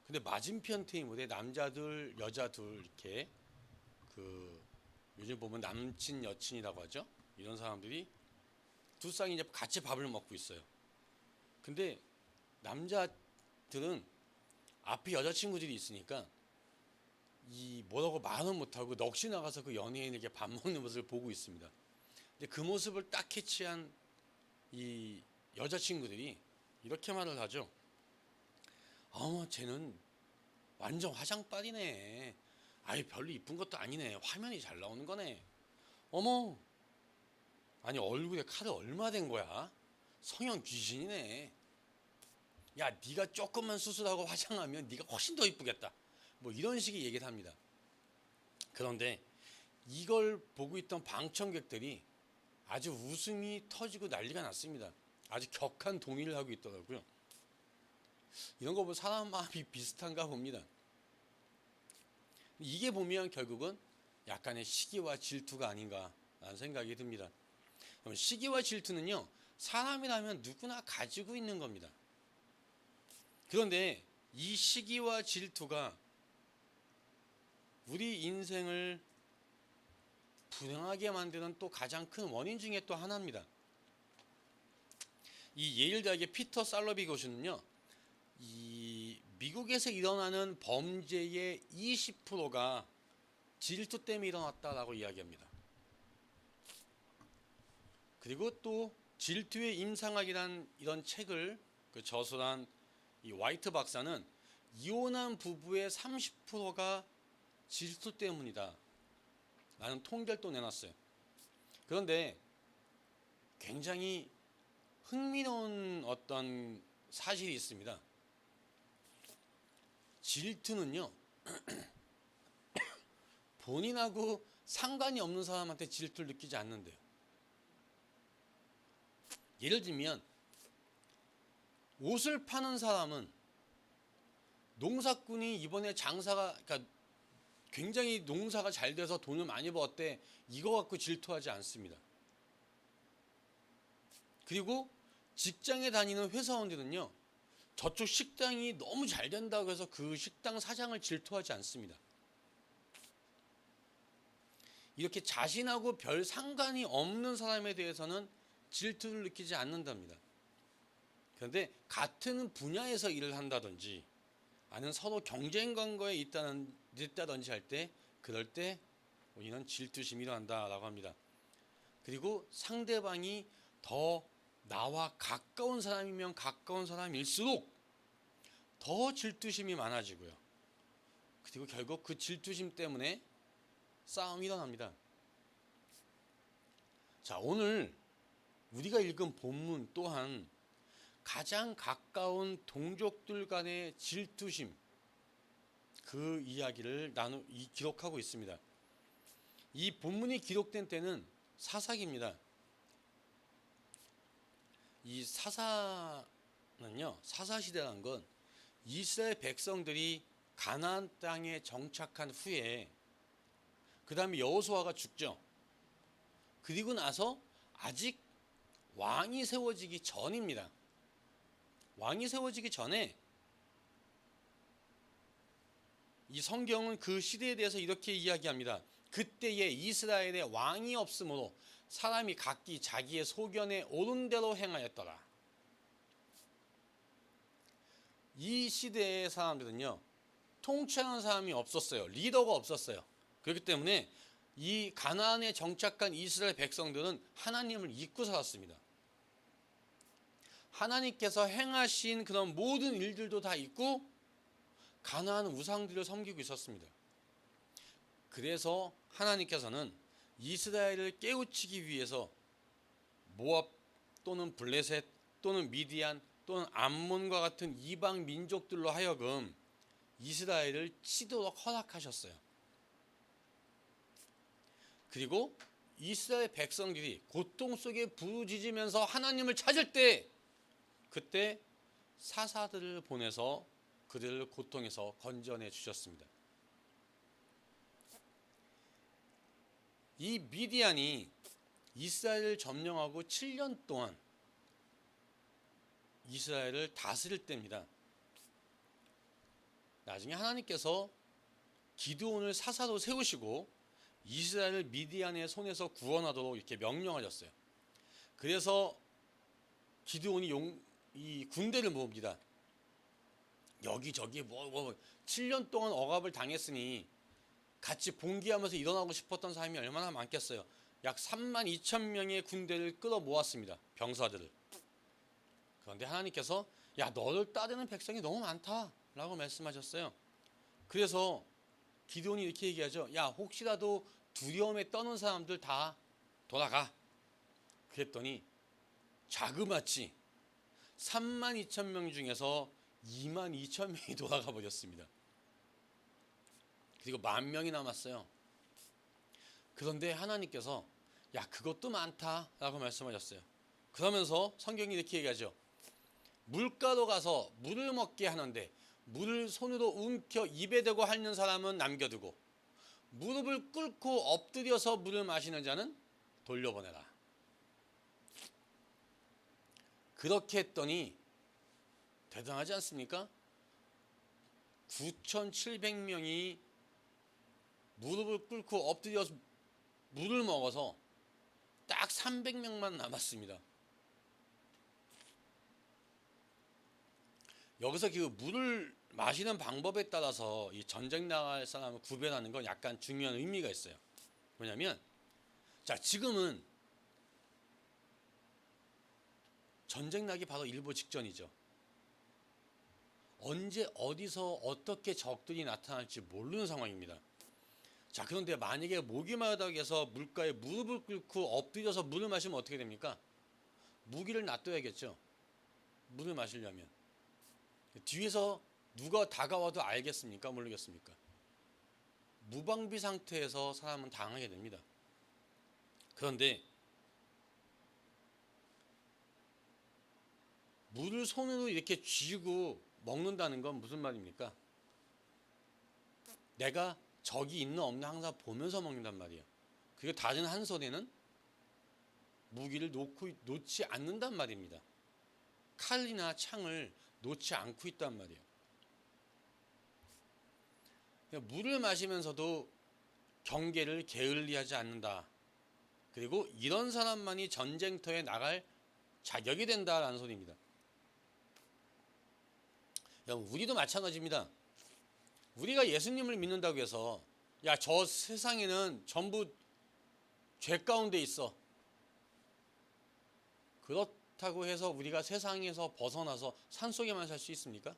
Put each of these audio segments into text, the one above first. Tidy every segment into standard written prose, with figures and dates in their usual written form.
근데 맞은편 테이블에 남자들, 여자들 이렇게 그 요즘 보면 남친 여친이라고 하죠. 이런 사람들이 두 쌍이 이제 같이 밥을 먹고 있어요. 근데 남자들은 앞에 여자친구들이 있으니까 이 뭐라고 말은 못하고 넋이 나가서 그 연예인에게 밥 먹는 모습을 보고 있습니다. 근데 그 모습을 딱 캐치한 이 여자친구들이 이렇게 말을 하죠. 어머, 쟤는 완전 화장빨이네. 아이, 별로 이쁜 것도 아니네. 화면이 잘 나오는 거네. 어머, 아니 얼굴에 칼이 얼마 된 거야? 성형 귀신이네. 야, 네가 조금만 수술하고 화장하면 네가 훨씬 더 이쁘겠다. 뭐 이런 식의 얘기를 합니다. 그런데 이걸 보고 있던 방청객들이 아주 웃음이 터지고 난리가 났습니다. 아주 격한 동의를 하고 있더라고요. 이런 거 보면 사람 마음이 비슷한가 봅니다. 이게 보면 결국은 약간의 시기와 질투가 아닌가라는 생각이 듭니다. 시기와 질투는요, 사람이라면 누구나 가지고 있는 겁니다. 그런데 이 시기와 질투가 우리 인생을 불행하게 만드는 또 가장 큰 원인 중에 또 하나입니다. 이 예일 대학의 피터 살러비 교수는요, 이 미국에서 일어나는 범죄의 20%가 질투 때문에 일어났다라고 이야기합니다. 그리고 또 질투의 임상학이란 이런 책을 그 저술한 이 화이트 박사는 이혼한 부부의 30%가 질투 때문이다 라는 통계를 또 내놨어요. 그런데 굉장히 흥미로운 어떤 사실이 있습니다. 질투는요, 본인하고 상관이 없는 사람한테 질투를 느끼지 않는데요. 예를 들면 옷을 파는 사람은 농사꾼이 이번에 장사가, 그러니까 굉장히 농사가 잘 돼서 돈을 많이 벌었대, 이거 갖고 질투하지 않습니다. 그리고 직장에 다니는 회사원들은요, 저쪽 식당이 너무 잘 된다고 해서 그 식당 사장을 질투하지 않습니다. 이렇게 자신하고 별 상관이 없는 사람에 대해서는 질투를 느끼지 않는답니다. 그런데 같은 분야에서 일을 한다든지 아니면 서로 경쟁 관계에 있다든지 할 때, 그럴 때 우리는 질투심이 일어난다라고 합니다. 그리고 상대방이 더 나와 가까운 사람이면 가까운 사람일수록 더 질투심이 많아지고요. 그리고 결국 그 질투심 때문에 싸움이 일어납니다. 자, 오늘 우리가 읽은 본문 또한 가장 가까운 동족들 간의 질투심, 그 이야기를 기록하고 있습니다. 이 본문이 기록된 때는 사사기입니다. 이 사사는요, 사사시대라는 건 이스라엘 백성들이 가나안 땅에 정착한 후에 그 다음에 여호수아가 죽죠. 그리고 나서 아직 왕이 세워지기 전입니다. 왕이 세워지기 전에 이 성경은 그 시대에 대해서 이렇게 이야기합니다. 그때에 이스라엘에 왕이 없으므로 사람이 각기 자기의 소견에 옳은 대로 행하였더라. 이 시대의 사람들은요, 통치하는 사람이 없었어요. 리더가 없었어요. 그렇기 때문에 이 가나안에 정착한 이스라엘 백성들은 하나님을 잊고 살았습니다. 하나님께서 행하신 그런 모든 일들도 다 잊고 가나안 우상들을 섬기고 있었습니다. 그래서 하나님께서는 이스라엘을 깨우치기 위해서 모압 또는 블레셋 또는 미디안 또는 암몬과 같은 이방 민족들로 하여금 이스라엘을 치도록 허락하셨어요. 그리고 이스라엘 백성들이 고통 속에 부르짖으면서 하나님을 찾을 때, 그때 사사들을 보내서 그들을 고통에서 건져내 주셨습니다. 이 미디안이 이스라엘을 점령하고 7년 동안 이스라엘을 다스릴 때입니다. 나중에 하나님께서 기드온을 사사로 세우시고 이스라엘을 미디안의 손에서 구원하도록 이렇게 명령하셨어요. 그래서 기드온이 이 군대를 모읍니다. 여기저기 7년 동안 억압을 당했으니 같이 봉기하면서 일어나고 싶었던 사람이 얼마나 많겠어요. 약 3만 2천 명의 군대를 끌어 모았습니다. 병사들을. 그런데 하나님께서 야, 너를 따르는 백성이 너무 많다 라고 말씀하셨어요. 그래서 기드온이 이렇게 얘기하죠. 야, 혹시라도 두려움에 떠는 사람들 다 돌아가. 그랬더니 자그마치 3만 2천 명 중에서 2만 2천 명이 돌아가 버렸습니다. 그리고 10,000명이 남았어요. 그런데 하나님께서 야, 그것도 많다라고 말씀하셨어요. 그러면서 성경이 이렇게 얘기하죠. 물가로 가서 물을 먹게 하는데 물을 손으로 움켜 입에 대고 하는 사람은 남겨두고 무릎을 꿇고 엎드려서 물을 마시는 자는 돌려보내라. 그렇게 했더니 대단하지 않습니까? 9,700명이 무릎을 꿇고 엎드려서 물을 먹어서 딱 300명만 남았습니다. 여기서 그 물을 마시는 방법에 따라서 이 전쟁 나갈 사람을 구별하는 건 약간 중요한 의미가 있어요. 왜냐하면 자, 지금은 전쟁 나기 바로 일보 직전이죠. 언제 어디서 어떻게 적들이 나타날지 모르는 상황입니다. 자, 그런데 만약에 목이 마르다고 해서 물가에 무릎을 꿇고 엎드려서 물을 마시면 어떻게 됩니까? 무기를 놔둬야겠죠. 물을 마시려면. 뒤에서 누가 다가와도 알겠습니까? 모르겠습니까? 무방비 상태에서 사람은 당하게 됩니다. 그런데 물을 손으로 이렇게 쥐고 먹는다는 건 무슨 말입니까? 내가 적이 있나 없나 항상 보면서 먹는단 말이에요. 그리고 다른 한 손에는 무기를 놓지 않는단 말입니다. 칼이나 창을 놓지 않고 있단 말이에요. 물을 마시면서도 경계를 게을리하지 않는다. 그리고 이런 사람만이 전쟁터에 나갈 자격이 된다라는 소리입니다. 여러분, 우리도 마찬가지입니다. 우리가 예수님을 믿는다고 해서 야, 저 세상에는 전부 죄 가운데 있어. 그렇다고 해서 우리가 세상에서 벗어나서 산속에만 살 수 있습니까?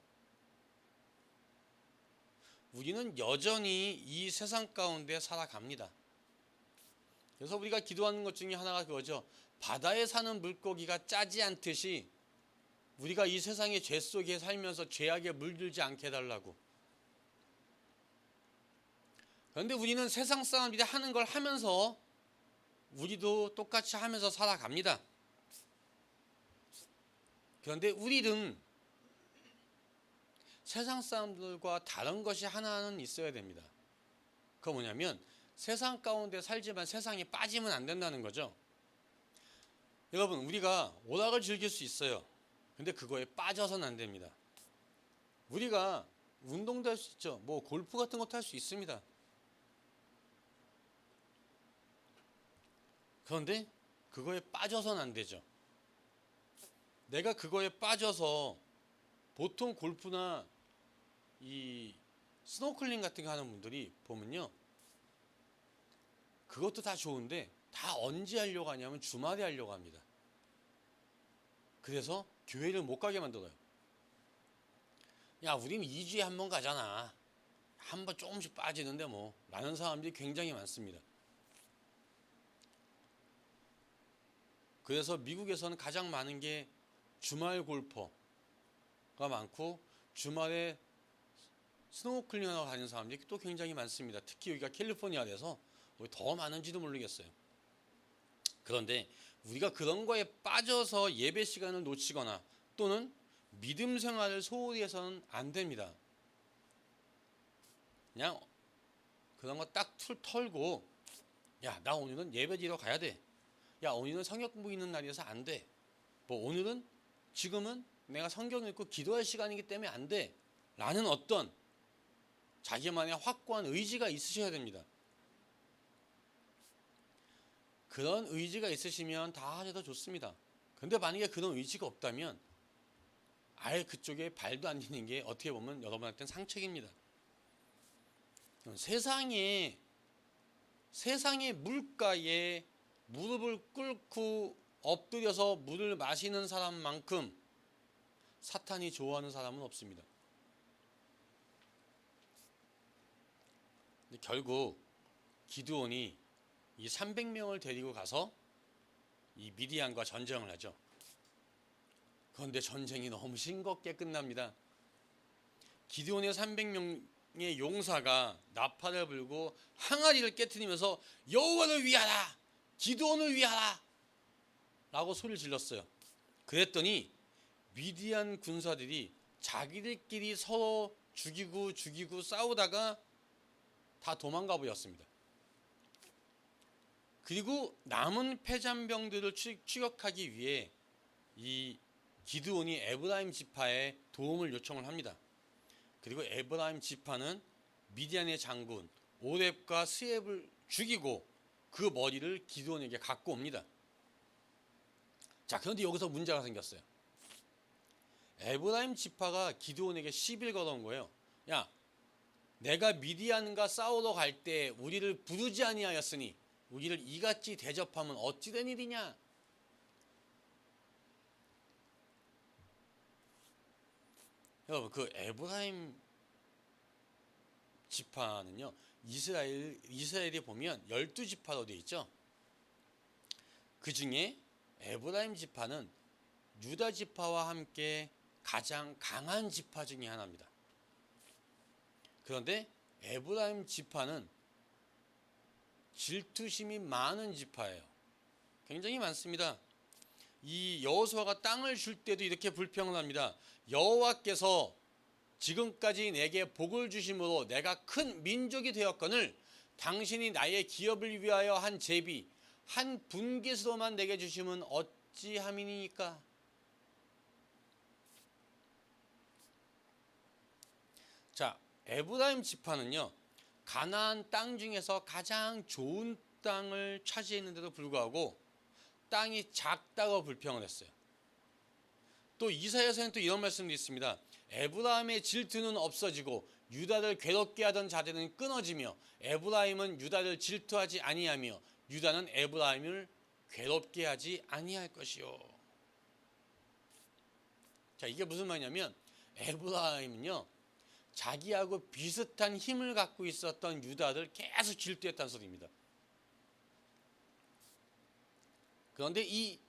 우리는 여전히 이 세상 가운데 살아갑니다. 그래서 우리가 기도하는 것 중에 하나가 그거죠. 바다에 사는 물고기가 짜지 않듯이 우리가 이 세상의 죄 속에 살면서 죄악에 물들지 않게 해달라고. 그런데 우리는 세상 사람들이 하는 걸 하면서 우리도 똑같이 하면서 살아갑니다. 그런데 우리는 세상 사람들과 다른 것이 하나는 있어야 됩니다. 그거 뭐냐면 세상 가운데 살지만 세상에 빠지면 안 된다는 거죠. 여러분, 우리가 오락을 즐길 수 있어요. 근데 그거에 빠져서는 안 됩니다. 우리가 운동도 할 수 있죠. 뭐 골프 같은 것도 할 수 있습니다. 그런데 그거에 빠져서는 안 되죠. 내가 그거에 빠져서 보통 골프나 이 스노클링 같은 거 하는 분들이 보면요, 그것도 다 좋은데 다 언제 하려고 하냐면 주말에 하려고 합니다. 그래서 교회를 못 가게 만들어요. 야, 우리는 2주에 한 번 가잖아. 한 번 조금씩 빠지는데 뭐 라는 사람들이 굉장히 많습니다. 그래서 미국에서는 가장 많은 게 주말 골퍼가 많고 주말에 스노우클링하러 가는 사람들이 또 굉장히 많습니다. 특히 여기가 캘리포니아라서 더 많은지도 모르겠어요. 그런데 우리가 그런 거에 빠져서 예배 시간을 놓치거나 또는 믿음 생활을 소홀히 해서는 안 됩니다. 그냥 그런 거 딱 털고 야, 나 오늘은 예배 드리러 가야 돼. 야, 오늘은 성경 공부 있는 날이어서 안 돼. 뭐 지금은 내가 성경 읽고 기도할 시간이기 때문에 안 돼. 라는 어떤 자기만의 확고한 의지가 있으셔야 됩니다. 그런 의지가 있으시면 다 하셔도 좋습니다. 근데 만약에 그런 의지가 없다면 아예 그쪽에 발도 안 디는 게 어떻게 보면 여러분한테는 상책입니다. 세상의 물가에 무릎을 꿇고 엎드려서 물을 마시는 사람만큼 사탄이 좋아하는 사람은 없습니다. 근데 결국 기드온이 이 300명을 데리고 가서 이 미디안과 전쟁을 하죠. 그런데 전쟁이 너무 싱겁게 끝납니다. 기드온의 300명의 용사가 나팔을 불고 항아리를 깨트리면서 여호와를 위하라, 기드온을 위하라 라고 소리를 질렀어요. 그랬더니 미디안 군사들이 자기들끼리 서로 죽이고 싸우다가 다 도망가 버렸습니다. 그리고 남은 패잔병들을 추격하기 위해 이 기드온이 에브라임 지파에 도움을 요청을 합니다. 그리고 에브라임 지파는 미디안의 장군 오렙과 스엡을 죽이고 그 머리를 기드온에게 갖고 옵니다. 자, 그런데 여기서 문제가 생겼어요. 에브라임 지파가 기드온에게 시비를 걸어온 거예요. 야, 내가 미디안과 싸우러 갈 때 우리를 부르지 아니하였으니 우리를 이같이 대접하면 어찌 된 일이냐? 여러분, 그 에브라임 지파는요, 이스라엘이 보면 12지파로 되어 있죠. 그 중에 에브라임 지파는 유다 지파와 함께 가장 강한 지파 중에 하나입니다. 그런데 에브라임 지파는 질투심이 많은 지파예요. 굉장히 많습니다. 이 여호수아가 땅을 줄 때도 이렇게 불평을 합니다. 여호와께서 지금까지 내게 복을 주심으로 내가 큰 민족이 되었거늘 당신이 나의 기업을 위하여 한 제비 한 분깃으로만 내게 주심은 어찌함이니까. 자, 에브라임 지파는요, 가나안 땅 중에서 가장 좋은 땅을 차지했는데도 불구하고 땅이 작다고 불평을 했어요. 또 이사야서에는 또 이런 말씀도 있습니다. 에브라임의 질투는 없어지고 유다를 괴롭게 하던 자들은 끊어지며 에브라임은 유다를 질투하지 아니하며 유다는 에브라임을 괴롭게 하지 아니할 것이요. 자, 이게 무슨 말이냐면 에브라임은요, 자기하고 비슷한 힘을 갖고 있었던 유다를 계속 질투했다는 소리입니다. 그런데 이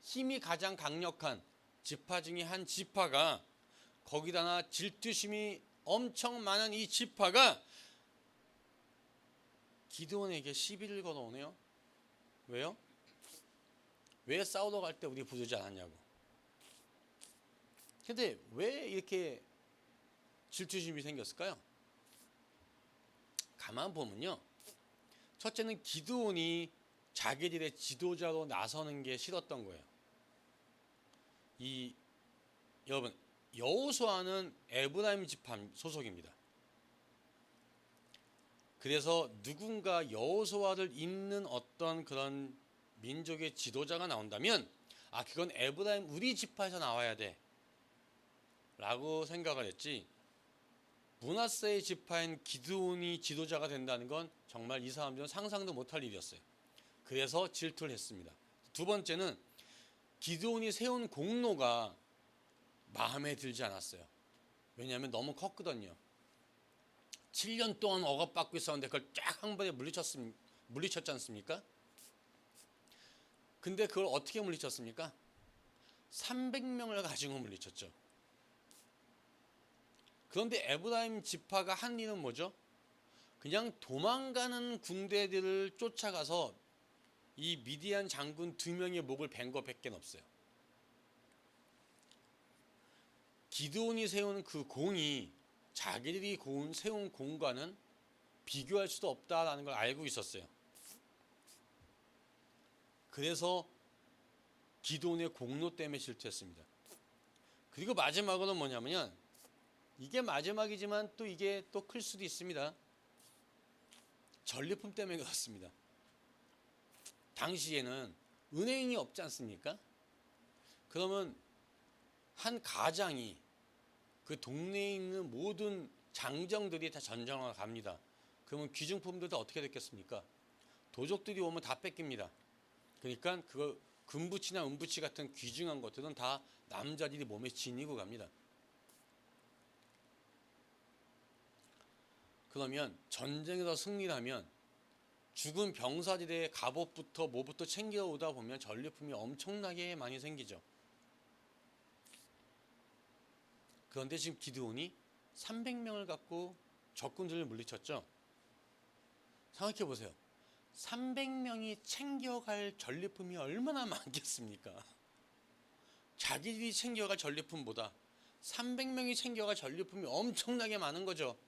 힘이 가장 강력한 지파 중에 한 지파가, 거기다가 질투심이 엄청 많은 이 지파가 기드온에게 시비를 걸어오네요. 왜요? 왜 싸우러 갈 때 우리 부르지 않았냐고. 근데 왜 이렇게 질투심이 생겼을까요? 가만 보면요, 첫째는 기드온이 자기들의 지도자로 나서는 게 싫었던 거예요. 여러분, 여호수아는 에브라임 지파 소속입니다. 그래서 누군가 여호수아를 잇는 어떤 그런 민족의 지도자가 나온다면 그건 에브라임 우리 지파에서 나와야 돼 라고 생각을 했지, 므낫세의 지파인 기드온이 지도자가 된다는 건 정말 이 사람들은 상상도 못할 일이었어요. 그래서 질투를 했습니다. 두 번째는 기드온이 세운 공로가 마음에 들지 않았어요. 왜냐하면 너무 컸거든요. 7년 동안 억압받고 있었는데 그걸 쫙 한 번에 물리쳤지 않습니까? 근데 그걸 어떻게 물리쳤습니까? 300명을 가지고 물리쳤죠. 그런데 에브라임 지파가 한 일은 뭐죠? 그냥 도망가는 군대들을 쫓아가서 이 미디안 장군 2명의 목을 벤 거 밖에 없어요. 기드온이 세운 그 공이 자기들이 세운 공과는 비교할 수도 없다라는 걸 알고 있었어요. 그래서 기드온의 공로 때문에 질투했습니다. 그리고 마지막으로 뭐냐면 이게 마지막이지만 또 이게 또 클 수도 있습니다. 전리품 때문에 그렇습니다. 당시에는 은행이 없지 않습니까? 그러면 한 가장이 그 동네에 있는 모든 장정들이 다 전쟁을 갑니다. 그러면 귀중품들 다 어떻게 됐겠습니까? 도적들이 오면 다 뺏깁니다. 그러니까 그거 금부치나 은부치 같은 귀중한 것들은 다 남자들이 몸에 지니고 갑니다. 그러면 전쟁에서 승리를 하면 죽은 병사들의 갑옷부터 뭐부터 챙겨오다 보면 전리품이 엄청나게 많이 생기죠. 그런데 지금 기드온이 300명을 갖고 적군들을 물리쳤죠. 생각해 보세요. 300명이 챙겨갈 전리품이 얼마나 많겠습니까? 자기들이 챙겨갈 전리품보다 300명이 챙겨갈 전리품이 엄청나게 많은 거죠.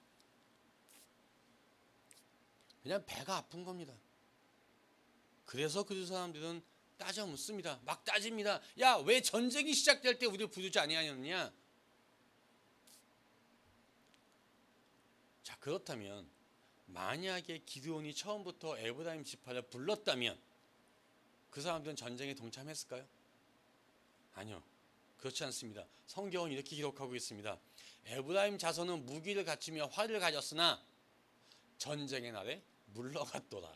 그냥 배가 아픈 겁니다. 그래서 그 사람들은 따져 묻습니다. 막 따집니다. 야, 왜 전쟁이 시작될 때 우리를 부르지 아니하였느냐? 자, 그렇다면 만약에 기드온이 처음부터 에브라임 지파를 불렀다면 그 사람들은 전쟁에 동참했을까요? 아니요. 그렇지 않습니다. 성경은 이렇게 기록하고 있습니다. 에브라임 자손은 무기를 갖추며 활을 가졌으나 전쟁의 날에 물러갔도다.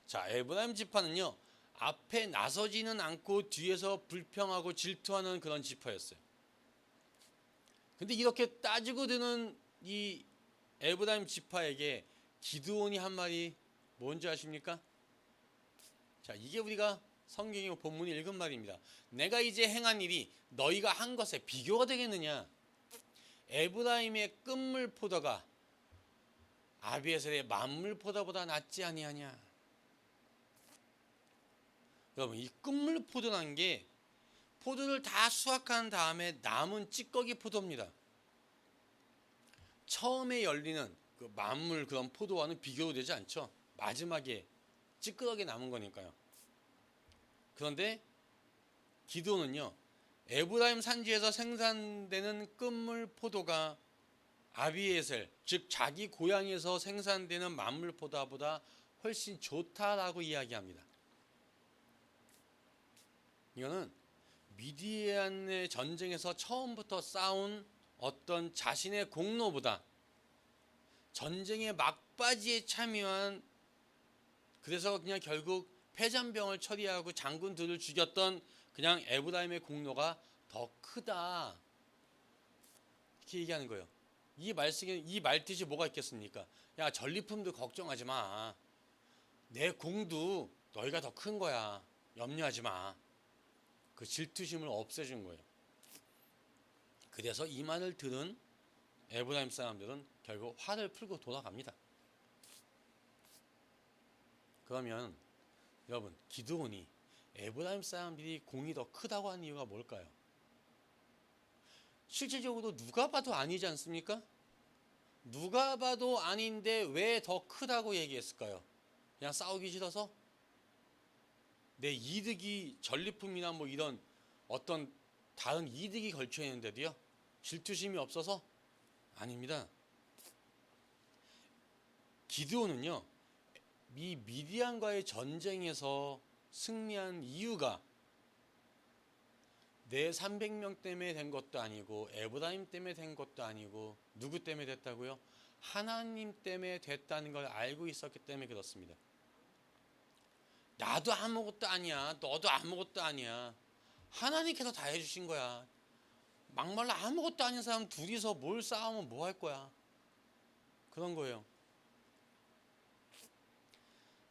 자, 에브라임 지파는요, 앞에 나서지는 않고 뒤에서 불평하고 질투하는 그런 지파였어요. 근데 이렇게 따지고 드는 이 에브라임 지파에게 기드온이 한 말이 뭔지 아십니까? 자, 이게 우리가 성경의 본문에 읽은 말입니다. 내가 이제 행한 일이 너희가 한 것에 비교가 되겠느냐? 에브라임의 끝물 포도가 아비에셀의 만물 포도보다 낫지 아니하냐? 여러분, 이 끝물 포도라는 게 포도를 다 수확한 다음에 남은 찌꺼기 포도입니다. 처음에 열리는 그 만물 그런 포도와는 비교도 되지 않죠. 마지막에 찌끄러기 남은 거니까요. 그런데 기드온은요, 에브라임 산지에서 생산되는 끝물 포도가 아비에셀, 즉 자기 고향에서 생산되는 만물 포도보다 훨씬 좋다라고 이야기합니다. 이거는 미디안의 전쟁에서 처음부터 싸운 어떤 자신의 공로보다 전쟁의 막바지에 참여한, 그래서 그냥 결국 패잔병을 처리하고 장군들을 죽였던 그냥 에브라임의 공로가 더 크다, 이렇게 얘기하는 거예요. 이 말뜻이 뭐가 있겠습니까? 야, 전리품도 걱정하지 마. 내 공도 너희가 더 큰 거야. 염려하지 마. 그 질투심을 없애준 거예요. 그래서 이 말을 들은 에브라임 사람들은 결국 화를 풀고 돌아갑니다. 그러면 여러분, 기드온이 에브라임 사람들이 공이 더 크다고 한 이유가 뭘까요? 실질적으로 누가 봐도 아니지 않습니까? 누가 봐도 아닌데 왜 더 크다고 얘기했을까요? 그냥 싸우기 싫어서? 내 이득이 전리품이나 뭐 이런 어떤 다른 이득이 걸쳐 있는데도요, 질투심이 없어서? 아닙니다. 기드온은요, 이 미디안과의 전쟁에서 승리한 이유가 내 300명 때문에 된 것도 아니고 에브라임 때문에 된 것도 아니고 누구 때문에 됐다고요? 하나님 때문에 됐다는 걸 알고 있었기 때문에 그렇습니다. 나도 아무것도 아니야. 너도 아무것도 아니야. 하나님께서 다 해주신 거야. 막말로 아무것도 아닌 사람 둘이서 뭘 싸우면 뭐 할 거야. 그런 거예요.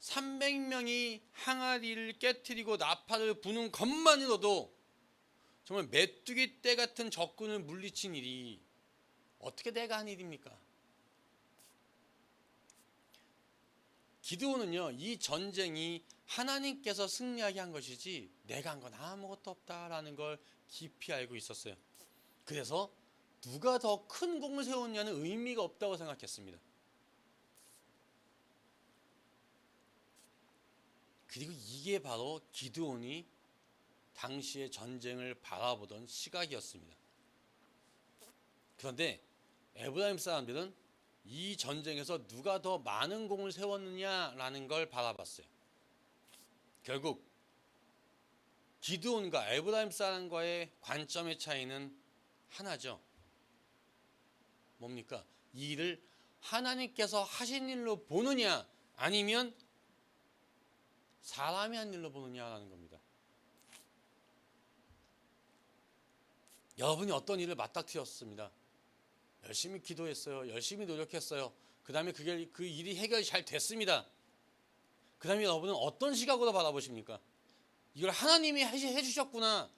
300명이 항아리를 깨트리고 나팔을 부는 것만으로도 정말 메뚜기 떼 같은 적군을 물리친 일이 어떻게 내가 한 일입니까? 기드온은요, 이 전쟁이 하나님께서 승리하게 한 것이지 내가 한 건 아무것도 없다라는 걸 깊이 알고 있었어요. 그래서 누가 더 큰 공을 세웠냐는 의미가 없다고 생각했습니다. 그리고 이게 바로 기드온이 당시의 전쟁을 바라보던 시각이었습니다. 그런데 에브라임 사람들은 이 전쟁에서 누가 더 많은 공을 세웠느냐라는 걸 바라봤어요. 결국 기드온과 에브라임 사람과의 관점의 차이는 하나죠. 뭡니까? 이 일을 하나님께서 하신 일로 보느냐 아니면 사람이 한 일로 보느냐라는 겁니다. 여러분이 어떤 일을 맞닥뜨렸습니다. 열심히 기도했어요. 열심히 노력했어요. 그 다음에 그 일이 해결이 잘 됐습니다. 그 다음에 여러분은 어떤 시각으로 바라보십니까? 이걸 하나님이 해주셨구나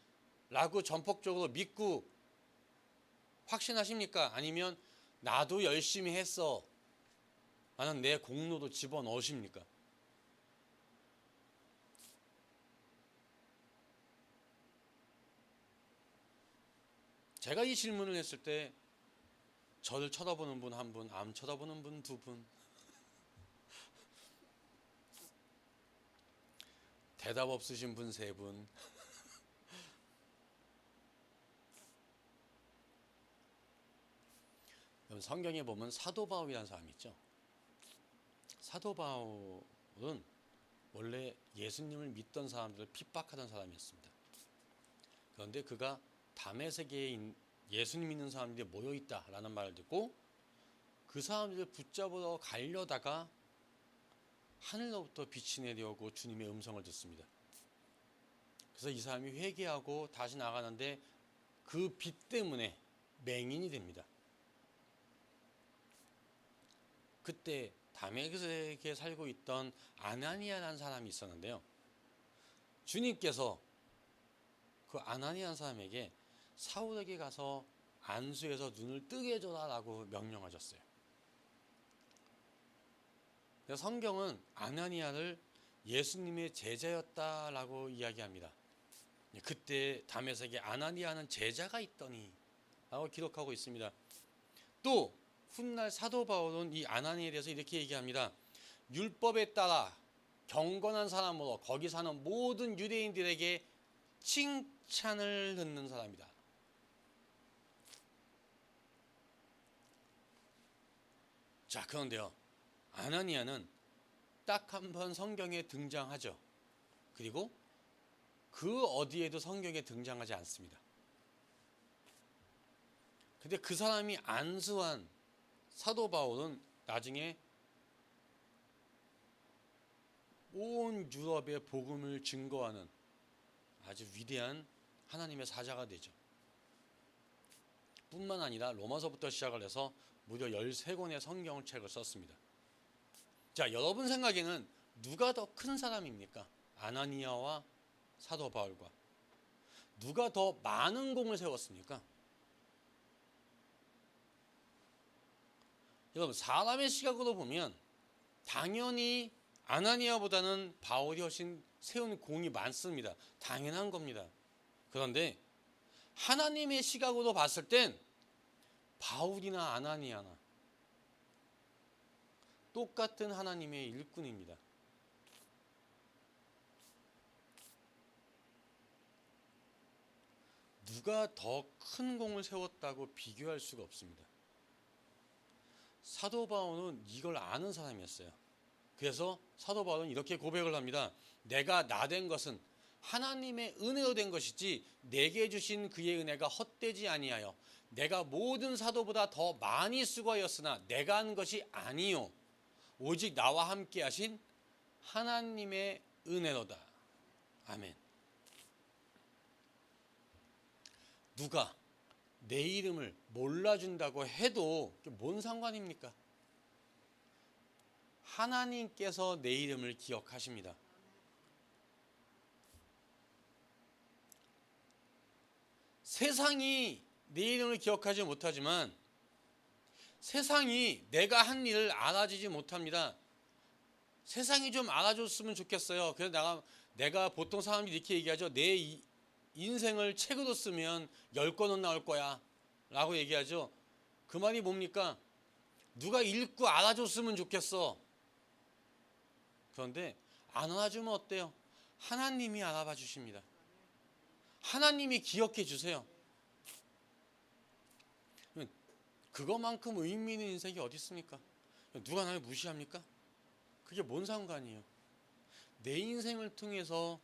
라고 전폭적으로 믿고 확신하십니까? 아니면 나도 열심히 했어 라는 내 공로도 집어넣으십니까? 제가 이 질문을 했을 때 저를 쳐다보는 분 한 분, 안 쳐다보는 분 두 분, 대답 없으신 분 세 분. 성경에 보면 사도 바울이라는 사람이 있죠. 사도 바울은 원래 예수님을 믿던 사람들을 핍박하던 사람이었습니다. 그런데 그가 다메섹에 예수님 믿는 사람들이 모여 있다라는 말을 듣고 그 사람들을 붙잡으러 가려다가 하늘로부터 빛이 내려오고 주님의 음성을 듣습니다. 그래서 이 사람이 회개하고 다시 나가는데 그 빛 때문에 맹인이 됩니다. 그때 다메섹에 살고 있던 아나니아라는 사람이 있었는데요. 주님께서 그 아나니아라는 사람에게 사울에게 가서 안수해서 눈을 뜨게 해줘라 라고 명령하셨어요. 성경은 아나니아를 예수님의 제자였다라고 이야기합니다. 그때 다메섹에 아나니아는 제자가 있더니 라고 기록하고 있습니다. 또 훗날 사도 바울은 이 아나니아에 대해서 이렇게 얘기합니다. 율법에 따라 경건한 사람으로 거기 사는 모든 유대인들에게 칭찬을 듣는 사람이다. 자, 그런데요. 아나니아는 딱 한 번 성경에 등장하죠. 그리고 그 어디에도 성경에 등장하지 않습니다. 근데 그 사람이 안수한 사도 바울은 나중에 온 유럽의 복음을 증거하는 아주 위대한 하나님의 사자가 되죠. 뿐만 아니라 로마서부터 시작을 해서 무려 13권의 성경 책을 썼습니다. 자, 여러분 생각에는 누가 더 큰 사람입니까? 아나니아와 사도 바울과 누가 더 많은 공을 세웠습니까? 여러분, 사람의 시각으로 보면 당연히 아나니아보다는 바울이 훨씬 세운 공이 많습니다. 당연한 겁니다. 그런데 하나님의 시각으로 봤을 땐 바울이나 아나니아나 똑같은 하나님의 일꾼입니다. 누가 더 큰 공을 세웠다고 비교할 수가 없습니다. 사도 바울은 이걸 아는 사람이었어요. 그래서 사도 바울은 이렇게 고백을 합니다. 내가 나된 것은 하나님의 은혜로 된 것이지 내게 주신 그의 은혜가 헛되지 아니하여 내가 모든 사도보다 더 많이 수고하였으나 내가 한 것이 아니요 오직 나와 함께 하신 하나님의 은혜로다. 아멘. 누가 내 이름을 몰라준다고 해도 뭔 상관입니까? 하나님께서 내 이름을 기억하십니다. 세상이 내 이름을 기억하지 못하지만 세상이 내가 한 일을 알아주지 못합니다. 세상이 좀 알아줬으면 좋겠어요. 그래서 내가 보통 사람들이 이렇게 얘기하죠. 내 인생을 책으로 쓰면 10권은 나올 거야 라고 얘기하죠. 그 말이 뭡니까? 누가 읽고 알아줬으면 좋겠어. 그런데 안 알아주면 어때요? 하나님이 알아봐 주십니다. 하나님이 기억해 주세요. 그거만큼 의미 있는 인생이 어디 있습니까? 누가 나를 무시합니까? 그게 뭔 상관이에요? 내 인생을 통해서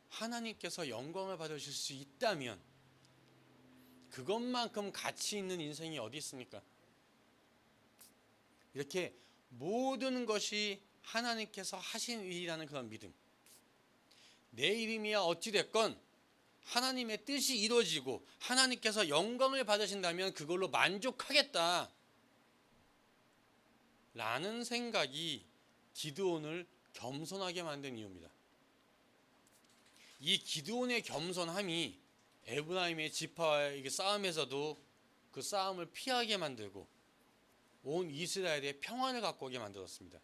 하나님께서 영광을 받으실 수 있다면 그것만큼 가치 있는 인생이 어디 있습니까? 이렇게 모든 것이 하나님께서 하신 일이라는 그런 믿음. 내 이름이야 어찌됐건 하나님의 뜻이 이루어지고 하나님께서 영광을 받으신다면 그걸로 만족하겠다 라는 생각이 기드온을 겸손하게 만든 이유입니다. 이 기드온의 겸손함이 에브라임의 지파와의 싸움에서도 그 싸움을 피하게 만들고 온 이스라엘의 평안을 갖고 오게 만들었습니다.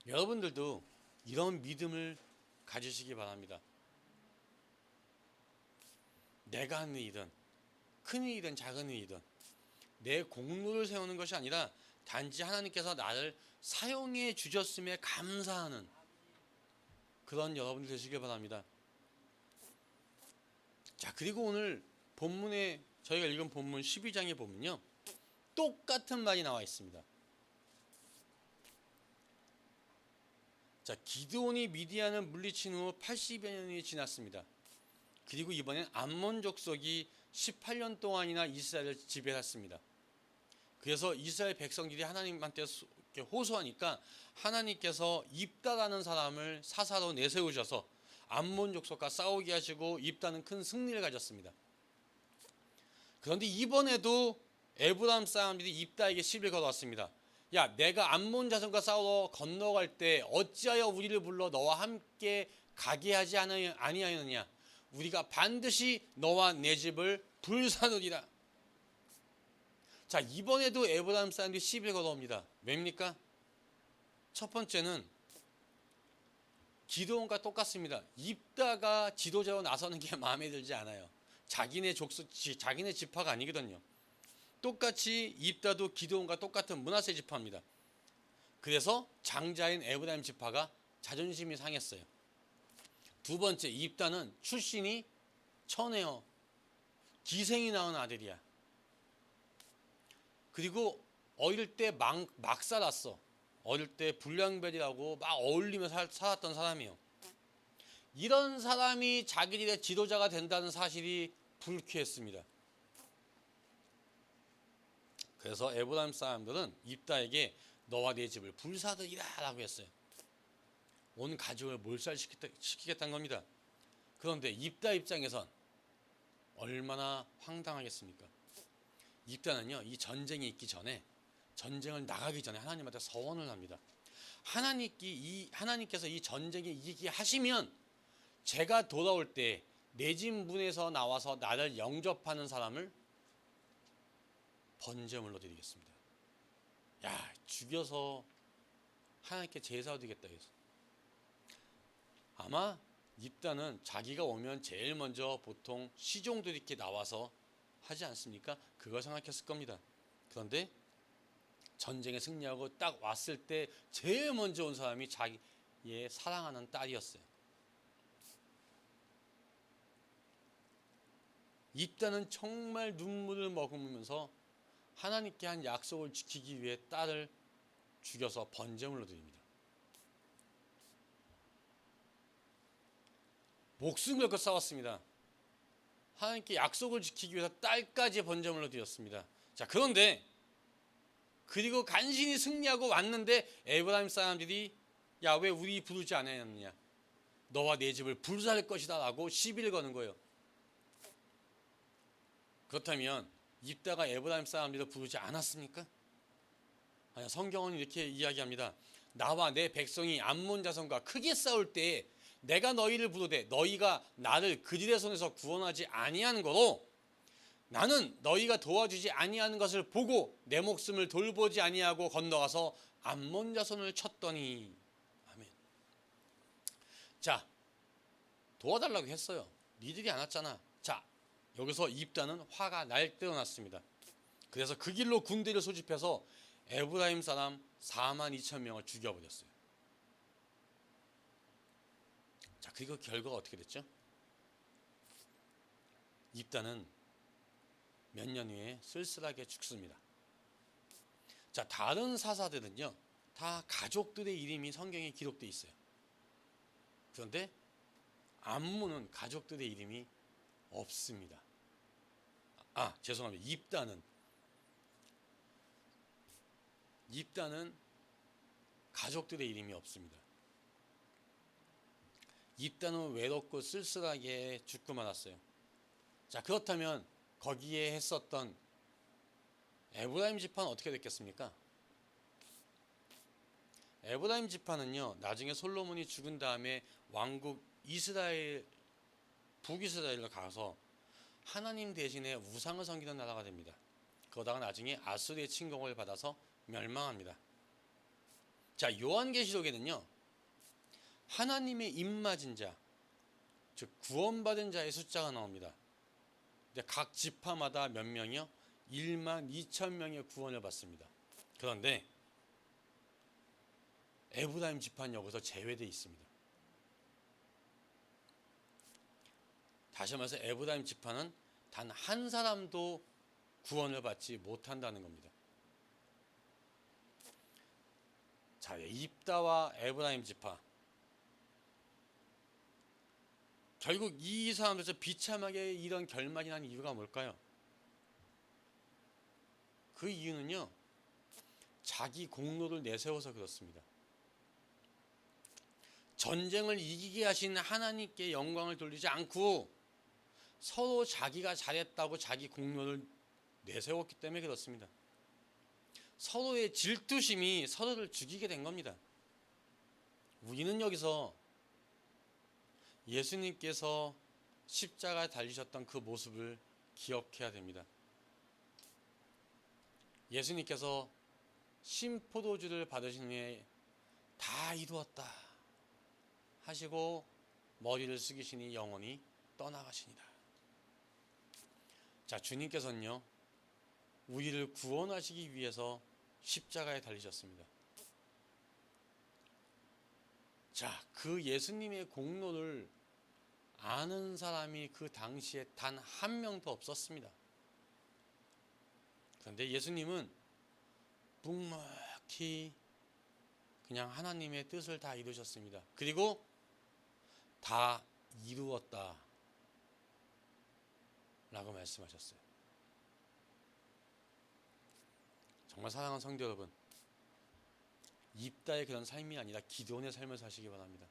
여러분들도 이런 믿음을 가지시기 바랍니다. 내가 하는 일은 큰 일이든 작은 일이든 내 공로를 세우는 것이 아니라 단지 하나님께서 나를 사용해 주셨음에 감사하는 그런 여러분들 되시길 바랍니다. 자, 그리고 오늘 본문에 저희가 읽은 본문 12장에 보면요, 똑같은 말이 나와 있습니다. 자, 기드온이 미디안을 물리친 후 80여 년이 지났습니다. 그리고 이번엔 암몬 족속이 18년 동안이나 이스라엘을 지배했습니다. 그래서 이스라엘 백성들이 하나님한테 호소하니까 하나님께서 입다라는 사람을 사사로 내세우셔서 암몬 족속과 싸우게 하시고 입다는 큰 승리를 가졌습니다. 그런데 이번에도 에브라임 사람들이 입다에게 시비를 걸어왔습니다. 야, 내가 암몬 자손과 싸우러 건너갈 때 어찌하여 우리를 불러 너와 함께 가게 하지 아니하였느냐? 우리가 반드시 너와 내 집을 불사르리라. 자, 이번에도 에브라임 사람들이 시비를 걸어옵니다. 왜입니까? 첫 번째는 기드온과 똑같습니다. 입다가 지도자로 나서는 게 마음에 들지 않아요. 자기네 지파가 아니거든요. 똑같이 입다도 기드온과 똑같은 므낫세 지파입니다. 그래서 장자인 에브라임 지파가 자존심이 상했어요. 두 번째, 입다는 출신이 천해요. 기생이 낳은 아들이야. 그리고 어릴 때 막 살았어. 어릴 때 불량배이라고 막 어울리며 살았던 사람이에요. 이런 사람이 자기들의 지도자가 된다는 사실이 불쾌했습니다. 그래서 에브라임 사람들은 입다에게 너와 내 집을 불사르리라 라고 했어요. 온 가족을 몰살시키겠다는 겁니다. 그런데 입다 입장에선 얼마나 황당하겠습니까? 입다는요, 이 전쟁이 있기 전에, 전쟁을 나가기 전에 하나님한테 서원을 합니다. 하나님께서 이 전쟁에 이기게 하시면 제가 돌아올 때 내 집 문에서 나와서 나를 영접하는 사람을 번제물로 드리겠습니다. 야, 죽여서 하나님께 제사 드리겠다 해서. 아마 입다는 자기가 오면 제일 먼저 보통 시종들이 이렇게 나와서 하지 않습니까? 그걸 생각했을 겁니다. 그런데 전쟁에 승리하고 딱 왔을 때 제일 먼저 온 사람이 자기의 사랑하는 딸이었어요. 입다는 정말 눈물을 머금으면서 하나님께 한 약속을 지키기 위해 딸을 죽여서 번제물로 드립니다. 목숨 걸고 싸웠습니다. 하나님께 약속을 지키기 위해서 딸까지 번제물로 드렸습니다. 자, 그런데 그리고 간신히 승리하고 왔는데 에브라임 사람들이 야, 왜 우리 부르지 않았느냐? 너와 내 집을 불사를 것이다 라고 시비를 거는 거예요. 그렇다면 입다가 에브라임 사람들을 부르지 않았습니까? 아니, 성경은 이렇게 이야기합니다. 나와 내 백성이 암몬 자손과 크게 싸울 때에 내가 너희를 부르되 너희가 나를 그들의 손에서 구원하지 아니하는 거로 나는 너희가 도와주지 아니하는 것을 보고 내 목숨을 돌보지 아니하고 건너가서 암몬 자손을 쳤더니. 아멘. 자, 도와달라고 했어요. 니들이 안 왔잖아. 자, 여기서 입다는 화가 날때어났습니다. 그래서 그 길로 군대를 소집해서 에브라임 사람 42,000명을 죽여버렸어요. 자, 그리고 결과가 어떻게 됐죠? 입다는 몇 년 후에 쓸쓸하게 죽습니다. 자, 다른 사사들은요, 다 가족들의 이름이 성경에 기록되어 있어요. 그런데 안무는 가족들의 이름이 없습니다. 죄송합니다. 입다는 가족들의 이름이 없습니다. 입다는 외롭고 쓸쓸하게 죽고 말았어요. 자, 그렇다면 거기에 했었던 에브라임 지파는 어떻게 됐겠습니까? 에브라임 지파는요, 나중에 솔로몬이 죽은 다음에 왕국 북이스라엘로 가서 하나님 대신에 우상을 섬기는 나라가 됩니다. 그러다가 나중에 아수르의 침공을 받아서 멸망합니다. 자, 요한계시록에는요, 하나님의 입맞은 자, 즉 구원받은 자의 숫자가 나옵니다. 근데 각 지파마다 몇 명이요? 1만 2천 명의 구원을 받습니다. 그런데 에브라임 지파는 여기서 제외되어 있습니다. 다시 말해서 에브라임 지파는 단 한 사람도 구원을 받지 못한다는 겁니다. 자, 입다와 에브라임 지파, 결국 이 사람들에서 비참하게 이런 결말이 난 이유가 뭘까요? 그 이유는요, 자기 공로를 내세워서 그렇습니다. 전쟁을 이기게 하신 하나님께 영광을 돌리지 않고 서로 자기가 잘했다고 자기 공로를 내세웠기 때문에 그렇습니다. 서로의 질투심이 서로를 죽이게 된 겁니다. 우리는 여기서 예수님께서 십자가에 달리셨던 그 모습을 기억해야 됩니다. 예수님께서 심포도주를 받으신 후에 다 이루었다 하시고 머리를 숙이시니 영원히 떠나가시니라. 자, 주님께서는요, 우리를 구원하시기 위해서 십자가에 달리셨습니다. 자, 그 예수님의 공로를 아는 사람이 그 당시에 단 한 명도 없었습니다. 그런데 예수님은 묵묵히 그냥 하나님의 뜻을 다 이루셨습니다. 그리고 다 이루었다 라고 말씀하셨어요. 정말 사랑하는 성도 여러분, 입다의 그런 삶이 아니라 기도원의 삶을 사시기 바랍니다.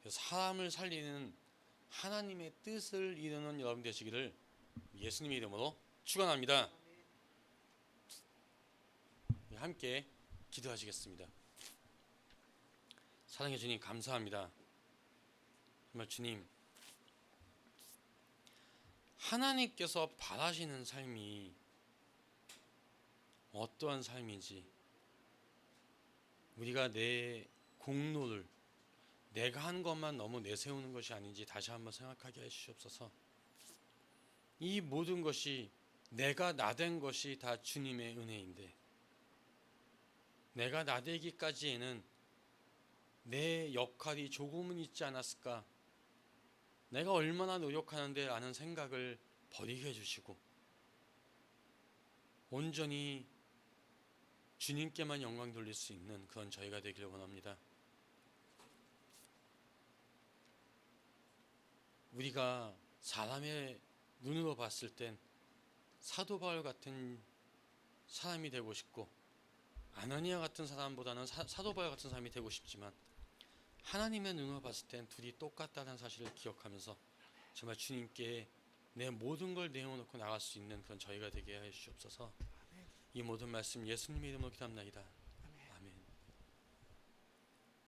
사람을 살리는 하나님의 뜻을 이루는 여러분 되시기를 예수님의 이름으로 축원합니다. 함께 기도하시겠습니다. 사랑해 주님, 감사합니다. 정말 주님, 하나님께서 바라시는 삶이 어떠한 삶인지, 우리가 내 공로를 내가 한 것만 너무 내세우는 것이 아닌지 다시 한번 생각하게 해주시옵소서. 이 모든 것이 내가 나된 것이 다 주님의 은혜인데, 내가 나되기까지에는 내 역할이 조금은 있지 않았을까, 내가 얼마나 노력하는데 라는 생각을 버리게 해주시고 온전히 주님께만 영광 돌릴 수 있는 그런 저희가 되기를 원합니다. 우리가 사람의 눈으로 봤을 땐 사도 바울 같은 사람이 되고 싶고 아나니아 같은 사람보다는 사도 바울 같은 사람이 되고 싶지만, 하나님의 눈으로 봤을 땐 둘이 똑같다는 사실을 기억하면서 정말 주님께 내 모든 걸 내어놓고 나갈 수 있는 그런 저희가 되게 해 주시옵소서. 이 모든 말씀 예수님의 이름으로 기도합나이다.